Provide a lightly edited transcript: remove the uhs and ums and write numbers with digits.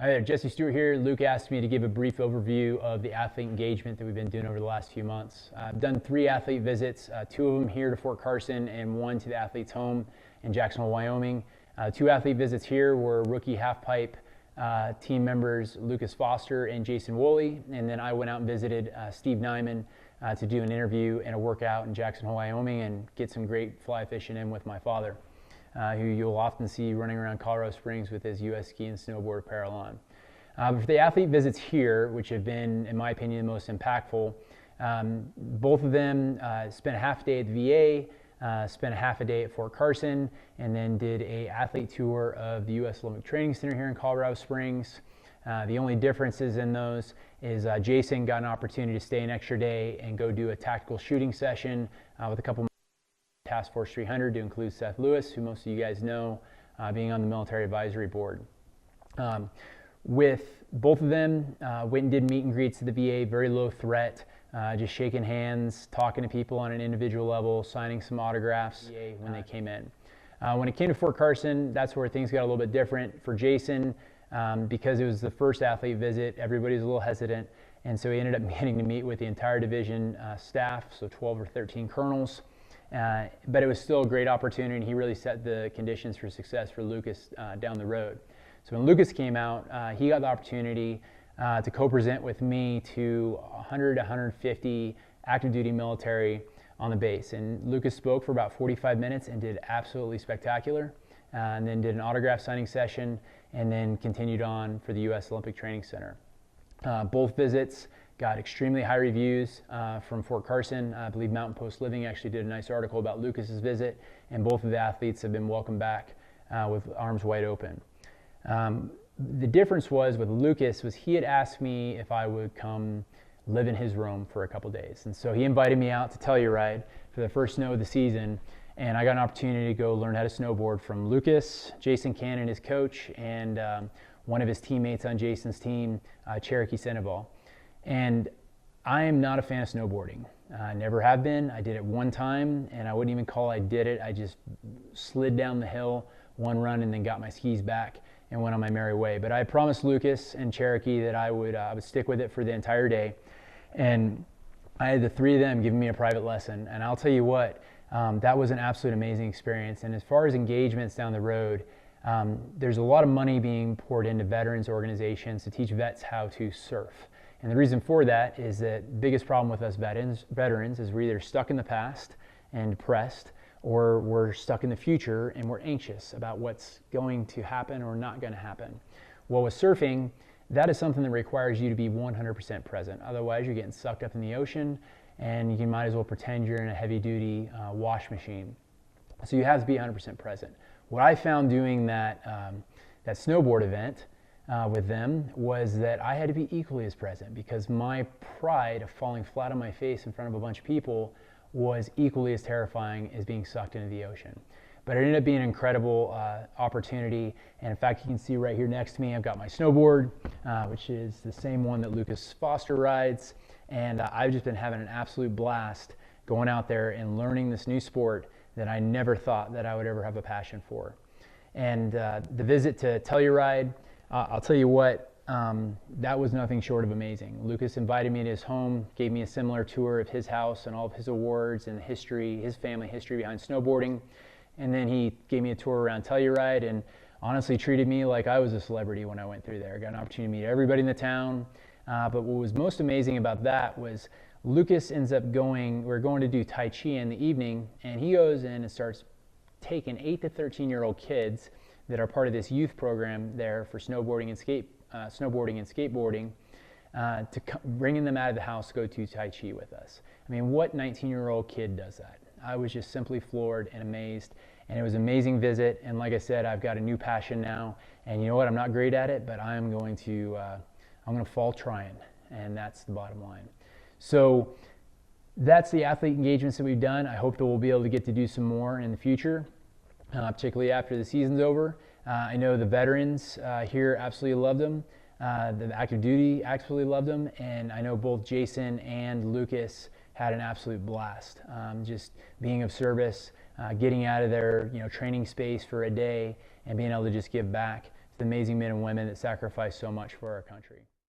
Hi there, Jesse Stewart here. Luke asked me to give a brief overview of the athlete engagement that we've been doing over the last few months. I've done 3 athlete visits, 2 of them here to Fort Carson and 1 to the athlete's home in Jacksonville, Wyoming. 2 athlete visits here were rookie halfpipe team members Lucas Foster and Jason Wolle, and then I went out and visited Steve Nyman to do an interview and a workout in Jacksonville, Wyoming, and get some great fly fishing in with my father, who you'll often see running around Colorado Springs with his U.S. ski and snowboard apparel on. For the athlete visits here, which have been, in my opinion, the most impactful, both of them spent a half day at the VA, spent a half a day at Fort Carson, and then did a athlete tour of the U.S. Olympic Training Center here in Colorado Springs. The only differences in those is Jason got an opportunity to stay an extra day and go do a tactical shooting session with a couple Task Force 300 to include Seth Lewis, who most of you guys know, being on the Military Advisory Board. With both of them, went and did meet and greets at the VA, very low threat, just shaking hands, talking to people on an individual level, signing some autographs when they came in. When it came to Fort Carson, that's where things got a little bit different. For Jason, because it was the first athlete visit, everybody's a little hesitant, and so he ended up getting to meet with the entire division staff, so 12 or 13 colonels. But it was still a great opportunity, and he really set the conditions for success for Lucas down the road. So when Lucas came out, he got the opportunity to co-present with me to 100 to 150 active duty military on the base. And Lucas spoke for about 45 minutes and did absolutely spectacular, and then did an autograph signing session, and then continued on for the U.S. Olympic Training Center. Both visits got extremely high reviews from Fort Carson. I believe Mountain Post Living actually did a nice article about Lucas's visit, and both of the athletes have been welcomed back with arms wide open. The difference was with Lucas was he had asked me if I would come live in his room for a couple days, and so he invited me out to Telluride for the first snow of the season, and I got an opportunity to go learn how to snowboard from Lucas, Jason Cannon, his coach, and one of his teammates on Jason's team, Cherokee Sandoval. And I am not a fan of snowboarding. I never have been. I did it one time, and I wouldn't even call I did it. I just slid down the hill one run and then got my skis back and went on my merry way. But I promised Lucas and Cherokee that I would stick with it for the entire day. And I had the 3 of them giving me a private lesson. And I'll tell you what, that was an absolute amazing experience. And as far as engagements down the road, there's a lot of money being poured into veterans organizations to teach vets how to surf. And the reason for that is that the biggest problem with us veterans is we're either stuck in the past and depressed, or we're stuck in the future and we're anxious about what's going to happen or not going to happen. Well, with surfing, that is something that requires you to be 100% present. Otherwise, you're getting sucked up in the ocean, and you might as well pretend you're in a heavy-duty wash machine. So you have to be 100% present. What I found doing that snowboard event with them was that I had to be equally as present, because my pride of falling flat on my face in front of a bunch of people was equally as terrifying as being sucked into the ocean. But it ended up being an incredible opportunity, and in fact, you can see right here next to me, I've got my snowboard, which is the same one that Lucas Foster rides, and I've just been having an absolute blast going out there and learning this new sport that I never thought that I would ever have a passion for. And the visit to Telluride, I'll tell you what, that was nothing short of amazing. Lucas invited me to his home, gave me a similar tour of his house and all of his awards and his family history behind snowboarding. And then he gave me a tour around Telluride and honestly treated me like I was a celebrity when I went through there. I got an opportunity to meet everybody in the town. But what was most amazing about that was Lucas ends up we're going to do Tai Chi in the evening, and he goes in and starts taking 8 to 13-year-old kids that are part of this youth program there for snowboarding and skateboarding, bringing them out of the house to go to Tai Chi with us. I mean, what 19-year-old kid does that? I was just simply floored and amazed, and it was an amazing visit. And like I said, I've got a new passion now, and you know what? I'm not great at it, but I'm going to fall trying, and that's the bottom line. So that's the athlete engagements that we've done. I hope that we'll be able to get to do some more in the future, particularly after the season's over. I know the veterans here absolutely loved them. The active duty absolutely loved them. And I know both Jason and Lucas had an absolute blast. Just being of service, getting out of their training space for a day and being able to just give back to amazing men and women that sacrifice so much for our country.